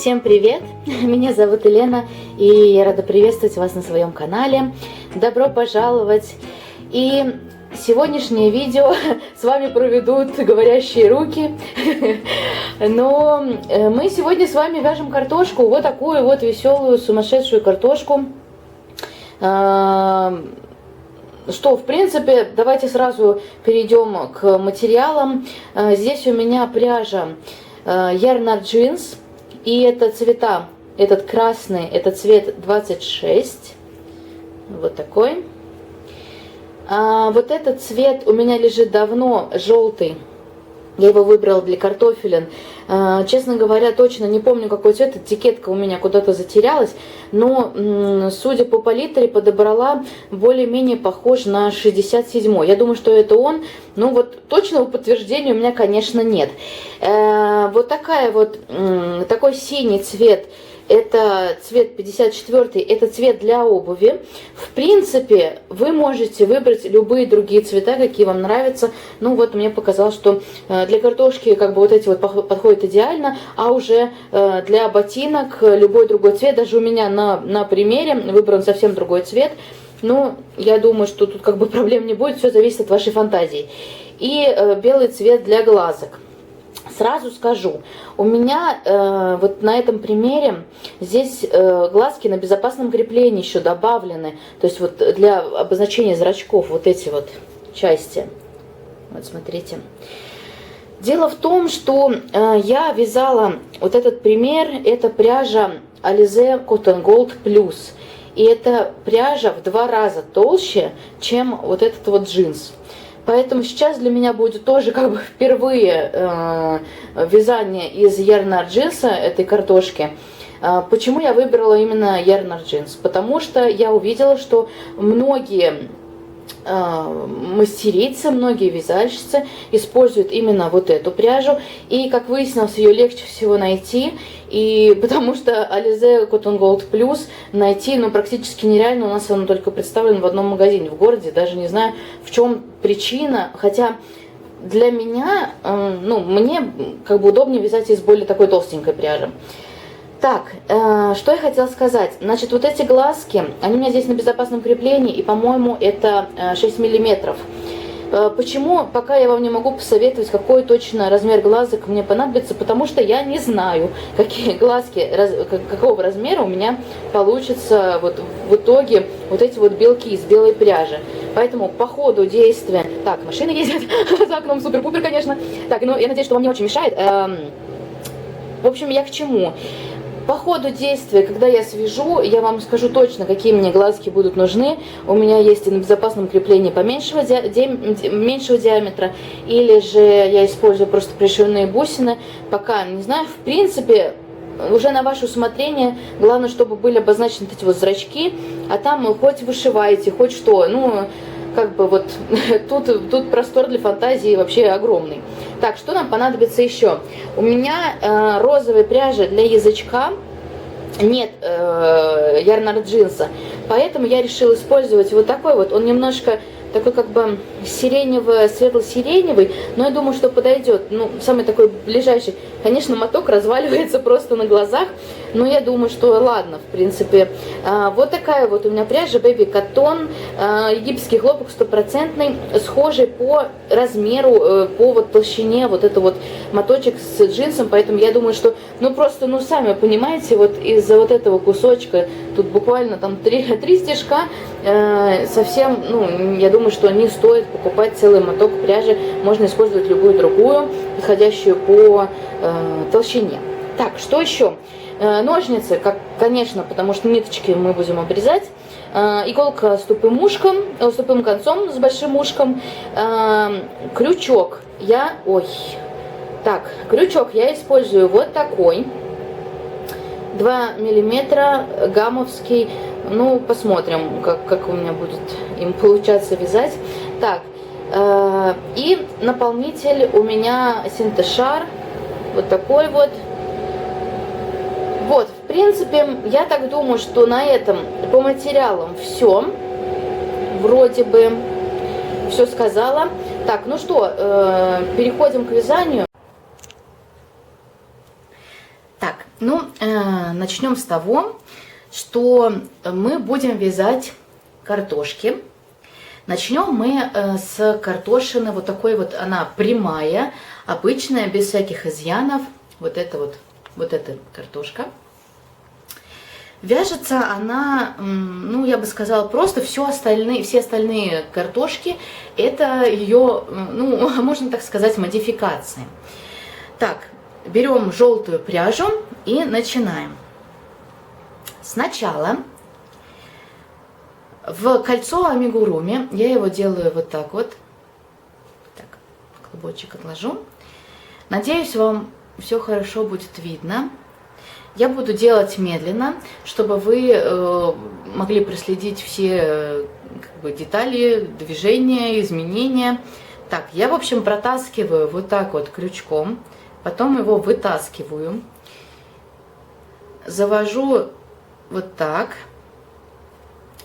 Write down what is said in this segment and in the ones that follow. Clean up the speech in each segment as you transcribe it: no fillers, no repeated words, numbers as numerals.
Всем привет! Меня зовут Елена, и я рада приветствовать вас на своем канале. Добро пожаловать! И сегодняшнее видео с вами проведут говорящие руки. Но мы сегодня с вами вяжем картошку, вот такую вот веселую, сумасшедшую картошку. Что, в принципе, давайте сразу перейдем к материалам. Здесь у меня пряжа Yarn Art Jeans. И это цвета, этот красный, это цвет 26, вот такой. А вот этот цвет у меня лежит давно, желтый. Я его выбрала для картофелин. Честно говоря, точно не помню, какой цвет. Этикетка у меня куда-то затерялась. Но, судя по палитре, подобрала более-менее похож на 67-й. Я думаю, что это он. Но вот точного подтверждения у меня, конечно, нет. Вот такой синий цвет. Это цвет 54, это цвет для обуви. В принципе, вы можете выбрать любые другие цвета, какие вам нравятся. Ну вот мне показалось, что для картошки как бы вот эти вот подходят идеально, а уже для ботинок любой другой цвет. Даже у меня на примере выбран совсем другой цвет. Но я думаю, что тут как бы проблем не будет, все зависит от вашей фантазии. И белый цвет для глазок. Сразу скажу, у меня вот на этом примере здесь глазки на безопасном креплении еще добавлены. То есть вот для обозначения зрачков вот эти вот части. Вот смотрите. Дело в том, что я вязала вот этот пример, это пряжа Alize Cotton Gold Plus. И эта пряжа в 2 раза толще, чем вот этот вот джинс. Поэтому сейчас для меня будет тоже как бы впервые вязание из Yarn Art Jeans этой картошки. Почему я выбрала именно Yarn Art Jeans? Потому что я увидела, что многие мастерицы, многие вязальщицы используют именно вот эту пряжу. И, как выяснилось, ее легче всего найти. И потому что Alize Cotton Gold Plus найти практически нереально. У нас оно только представлено в одном магазине в городе. Даже не знаю, в чем причина. Хотя для меня, мне как бы удобнее вязать из более такой толстенькой пряжи. Так, что я хотела сказать. Значит, вот эти глазки, они у меня здесь на безопасном креплении, и, по-моему, это 6 миллиметров. Почему? Пока я вам не могу посоветовать, какой точно размер глазок мне понадобится, потому что я не знаю, какие глазки, какого размера у меня получится вот в итоге вот эти вот белки из белой пряжи. Поэтому по ходу действия... Так, машина ездит за окном, супер-пупер, конечно. Так, я надеюсь, что вам не очень мешает. В общем, я к чему? По ходу действия, когда я свяжу, я вам скажу точно, какие мне глазки будут нужны. У меня есть и на безопасном креплении меньшего диаметра, или же я использую просто пришивные бусины. Пока не знаю, в принципе, уже на ваше усмотрение. Главное, чтобы были обозначены эти вот зрачки, а там хоть вышиваете, хоть что. Как бы вот тут простор для фантазии вообще огромный. Так, что нам понадобится еще? У меня розовой пряжи для язычка нет Yarn Art Jeans, поэтому я решила использовать вот такой вот. Он немножко такой как бы сиреневый, светло-сиреневый, но я думаю, что подойдет. Самый такой ближайший. Конечно, моток разваливается просто на глазах, но я думаю, что ладно, в принципе. Вот такая вот у меня пряжа Baby Cotton, египетский хлопок 100%, схожий по размеру, по вот толщине, вот это вот моточек с джинсом, поэтому я думаю, что, просто, сами понимаете, вот из-за вот этого кусочка, тут буквально там 3 стежка, совсем, я думаю, что не стоит покупать целый моток пряжи, можно использовать любую другую, подходящую по толщине. Так, что еще? Ножницы, конечно, потому что ниточки мы будем обрезать. Иголка с тупым ушком, с тупым концом, с большим ушком. Крючок крючок я использую вот такой. 2 миллиметра гамовский. Посмотрим, как у меня будет им получаться вязать. Так, и наполнитель у меня Синтешар. Вот такой вот. Вот, в принципе, я так думаю, что на этом по материалам все. Вроде бы все сказала. Так, переходим к вязанию. Так, Ну, начнем с того, что мы будем вязать картошки. Начнем мы с картошины вот такой вот, она прямая, обычная, без всяких изъянов. Вот эта картошка. Вяжется она, ну, я бы сказала, просто все остальные картошки, это ее, ну, можно так сказать, модификации. Так, берем желтую пряжу и начинаем. Сначала в кольцо амигуруми, я его делаю вот так вот. Так, клубочек отложу. Надеюсь, вам все хорошо будет видно. Я буду делать медленно, чтобы вы могли проследить все детали, движения, изменения. Так, я, в общем, протаскиваю вот так вот крючком, потом его вытаскиваю, завожу вот так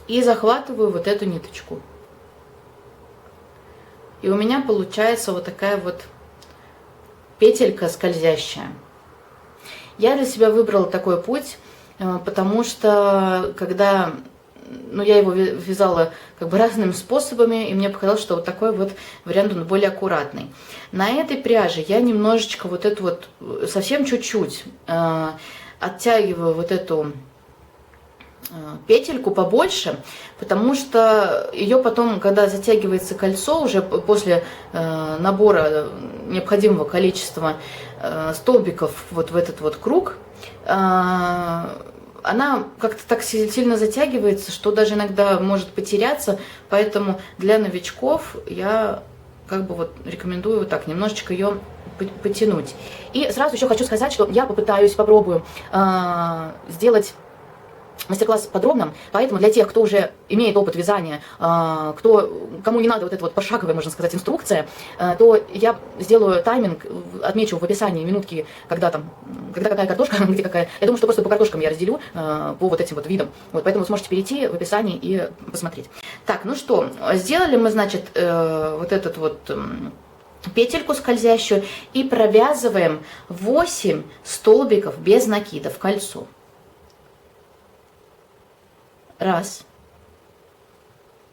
и захватываю вот эту ниточку. И у меня получается вот такая вот петелька скользящая. Я для себя выбрала такой путь, потому что когда, ну, я его вязала как бы разными способами, и мне показалось, что вот такой вот вариант, он более аккуратный. На этой пряже я немножечко вот эту вот, совсем чуть-чуть оттягиваю вот эту петельку побольше, потому что ее потом, когда затягивается кольцо, уже после набора необходимого количества столбиков вот в этот вот круг, она как-то так сильно затягивается, что даже иногда может потеряться, поэтому для новичков я как бы вот рекомендую вот так немножечко ее потянуть. И сразу еще хочу сказать, что я попробую сделать мастер-класс подробным, поэтому для тех, кто уже имеет опыт вязания, кому не надо вот эта вот пошаговая, можно сказать, инструкция, то я сделаю тайминг, отмечу в описании минутки, когда какая картошка, где какая. Я думаю, что просто по картошкам я разделю, по вот этим вот видам. Вот, поэтому вы сможете перейти в описании и посмотреть. Так, ну что, сделали мы, значит, вот этот вот петельку скользящую и провязываем 8 столбиков без накида в кольцо. Раз,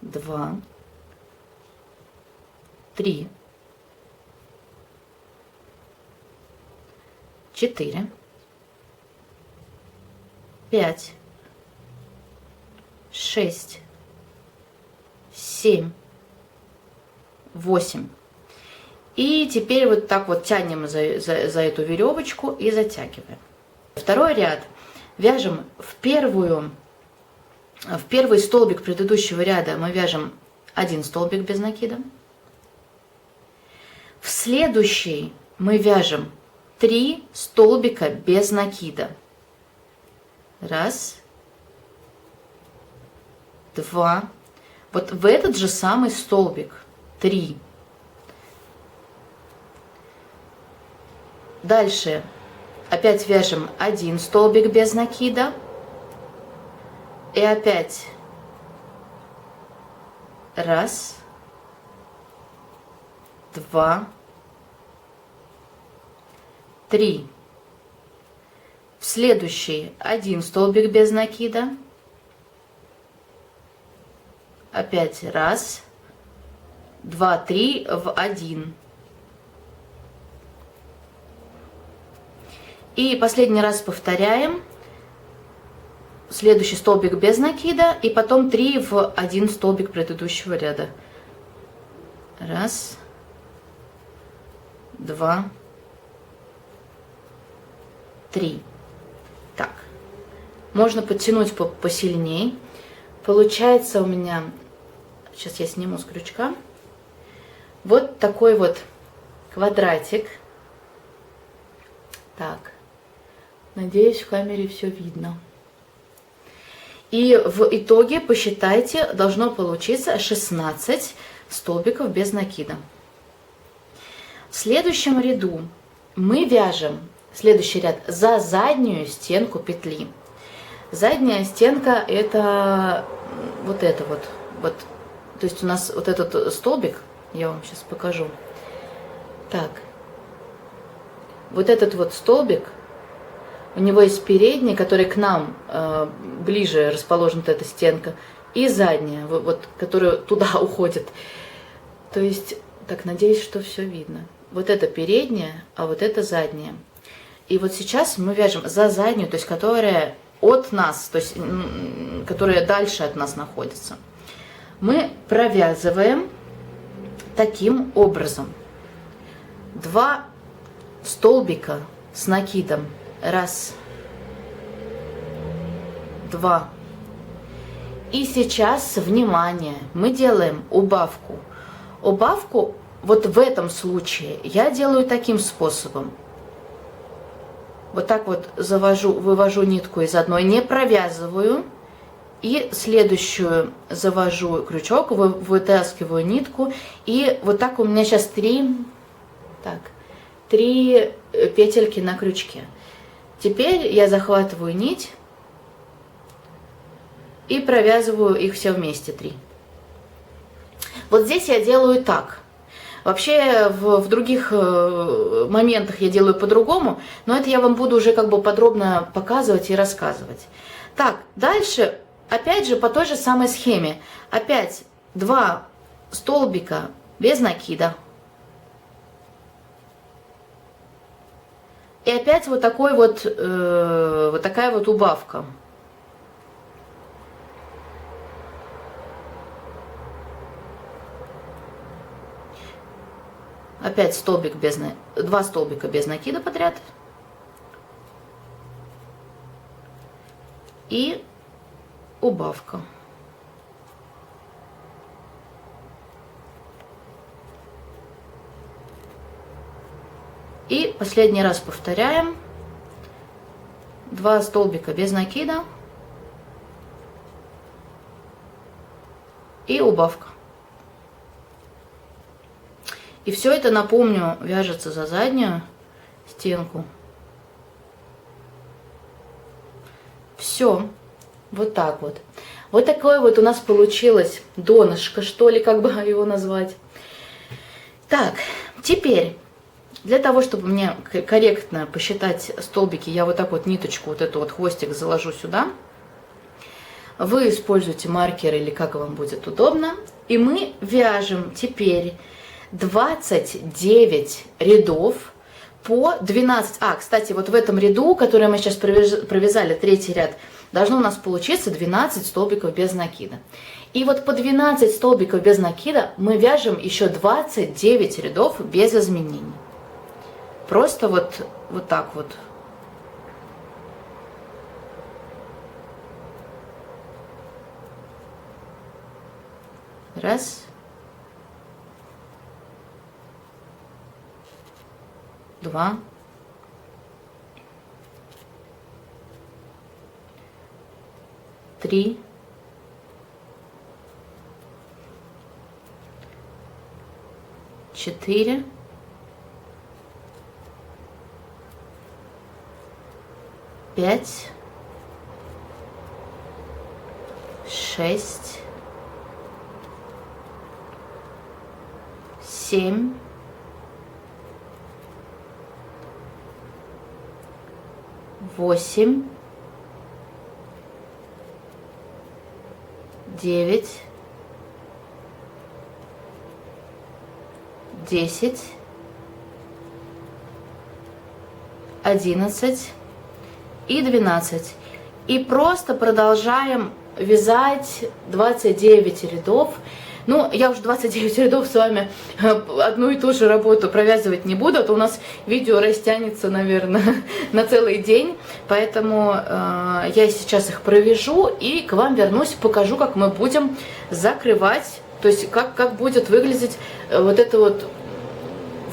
два, три, 4, 5, 6, 7, 8. И теперь вот так вот тянем за эту веревочку и затягиваем. Второй ряд вяжем в первый столбик предыдущего ряда мы вяжем 1 столбик без накида. В следующий мы вяжем 3 столбика без накида. Раз, два. Вот в этот же самый столбик 3. Дальше опять вяжем 1 столбик без накида. И опять раз, два, 3. В следующий 1 столбик без накида. Опять раз, два, 3 в 1. И последний раз повторяем. Следующий столбик без накида, и потом 3 в 1 столбик предыдущего ряда. Раз, два, 3. Так, можно подтянуть посильней. Получается у меня, сейчас я сниму с крючка, вот такой вот квадратик. Так, надеюсь, в камере все видно. И в итоге, посчитайте, должно получиться 16 столбиков без накида. В следующем ряду мы вяжем следующий ряд за заднюю стенку петли. Задняя стенка — это вот это вот. То есть у нас вот этот столбик, я вам сейчас покажу. Так, вот этот вот столбик У него есть передняя, которая к нам ближе расположена эта стенка, и задняя, вот, которая туда уходит. То есть, так, надеюсь, что все видно. Вот это передняя, а вот это задняя. И вот сейчас мы вяжем за заднюю, то есть которая от нас, то есть которая дальше от нас находится. Мы провязываем таким образом. 2 столбика с накидом. 1, 2. И сейчас, внимание, мы делаем убавку. Убавку вот в этом случае я делаю таким способом. Вот так вот вывожу нитку из одной, не провязываю. И следующую завожу крючок, вытаскиваю нитку. И вот так у меня сейчас 3 петельки на крючке. Теперь я захватываю нить и провязываю их все вместе 3. Вот здесь я делаю так. Вообще в других моментах я делаю по-другому, но это я вам буду уже как бы подробно показывать и рассказывать. Так, дальше опять же по той же самой схеме. Опять 2 столбика без накида. И опять вот такая вот убавка. Опять 2 столбика без накида подряд. И убавка. И последний раз повторяем. 2 столбика без накида. И убавка. И все это, напомню, вяжется за заднюю стенку. Все. Вот так вот. Вот такое вот у нас получилось донышко, что ли, как бы его назвать. Так, теперь, для того, чтобы мне корректно посчитать столбики, я вот так вот ниточку, вот эту вот хвостик заложу сюда. Вы используете маркер или как вам будет удобно. И мы вяжем теперь 29 рядов по 12. Кстати, вот в этом ряду, который мы сейчас провязали, 3-й ряд, должно у нас получиться 12 столбиков без накида. И вот по 12 столбиков без накида мы вяжем еще 29 рядов без изменений. Просто вот так вот. Раз. 2. 3. 4. 5. 6. 7. 8, 9, 10, 11 и 12. И просто продолжаем вязать 29 рядов. Ну, я уже 29 рядов с вами одну и ту же работу провязывать не буду, а то у нас видео растянется, наверное, на целый день. Поэтому я сейчас их провяжу и к вам вернусь, покажу, как мы будем закрывать, то есть как будет выглядеть вот это вот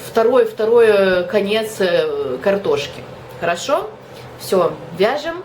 второй конец картошки. Хорошо? Все, вяжем.